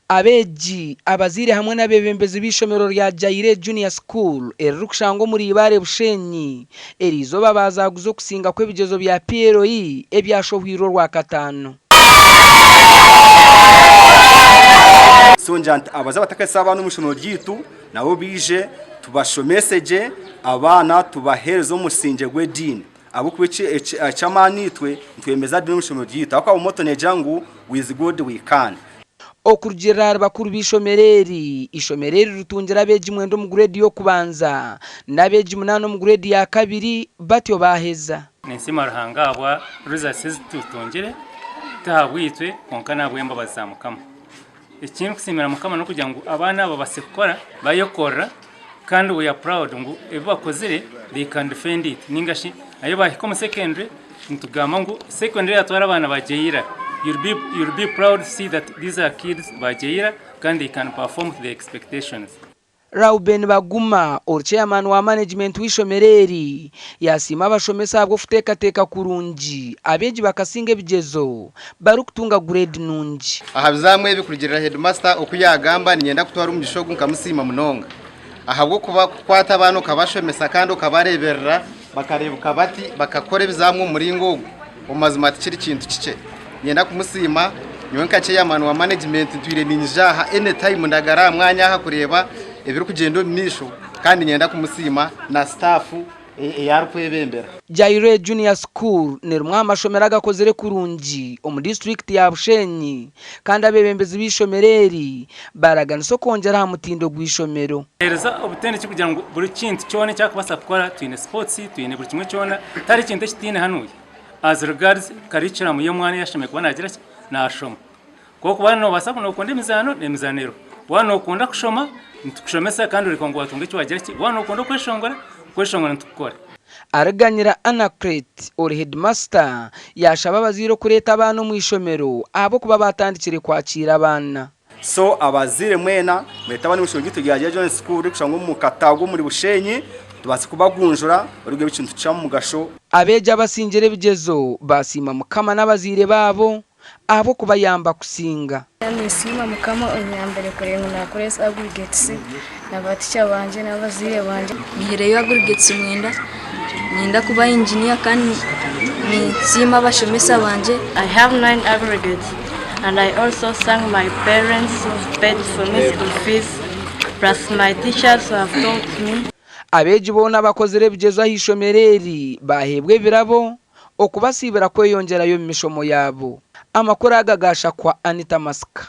Abeji abazire hamwe n'abebembezi b'ishomero rya Jireh Junior School erukushango muri ibare Bushenyi erizo babazaguza okusinga kw'ebigyezo bya PLE ebyashohwiro rwa katano. Sonjant abaza batakasa abantu umushomero ryitu nabo bije tubashomeseje abana tubahereza umusinge gw'edini abo kubice echamani twemeza dini umushomero ryitu akwa umoto nejangu with God we can. Okurujirara bakuru bishomereri ishomereri rutungira abeji mwendo mu grade yo kubanza n'abeji munano mu grade ya kabiri batyo baheza Nsima ruhangabwa results tutongere tahabwitwe konkana bwemba bazamukama ikintu kusimira mukama no kugira ngo abana babasekora bayokora kandi we are proud ngo ebakozere they can defend it ningashi ayo bahikoma secondary ntugama ngo secondary atwara abana ba Jireh. You'll be proud to see that these are kids by Jireh and they can perform to the expectations. Rauben Baguma chairman wa management w'ishomereri yasima abashomesa abwo futekateka kurungi abeji bakasinga ebigyezo barukutunga grade nungi aha bizamwe bikurigirira headmaster okuyagamba ninyenda kutwara umugishogo nkamusima munonga ahabwo kuba kwata abantu kabashomesa kandi okabareberera bakarebuka bati bakakora bizamwe muringo umazima tikiri kintu kice nyenda kumusima nyonka chairman wa management twire ninjaha anytime ndagara mwanya ha kureba ebiri kugendo nisho kandi nyenda kumusima na staff yari kwebembera. Jireh Junior School ni rumwe amashomero agakozere kurungi mu district ya Bushenyi kandi abebembezi b'ishomereri baraganiso kongera ha mutindo gw'ishomero. Ereza obutende kugira ngo buri kintu cyone cyakubasa gukora twine sports twine buri kimwe cyona tari kintu kitine hanuye as regards curriculum yo mwana yashome kubana agira nashoma koko bano basa kuno konde mizano nemizanero wano ukunda kushoma ntukushomesa kandi uri kongo watunga cyo wagira wano ukunda kweshongora ntukore. Araganyira Anacret ori headmaster yashaba abazire kureta abantu mu ishomero abo kuba batandikire kwakira abana. So abazire mwena metabani mu shingiro rya Jireh Junior School kushango mu katago muri Bushenyi tubasi kubagunjura urugwe bicintu cya mu gasho abeja basingire bigezo basima mukama n'abazire babo abo kuba yamba kusinga nisima mukama onyambere kurenga nakoresa agurigetse nabaticha banje n'abazire banje bihereyo agurigetse mwenda kuba engineer kandi nisima bashomesa banje. I have 9 aggregates and I also thank my parents who paid for me school fees plus my teachers who have taught me. Abeji bona bakozere bigezo ahishomereri bahebwe birabo okubasibira kweyongera yo mishomo yabo amakora agagasha kwa Anita Maska.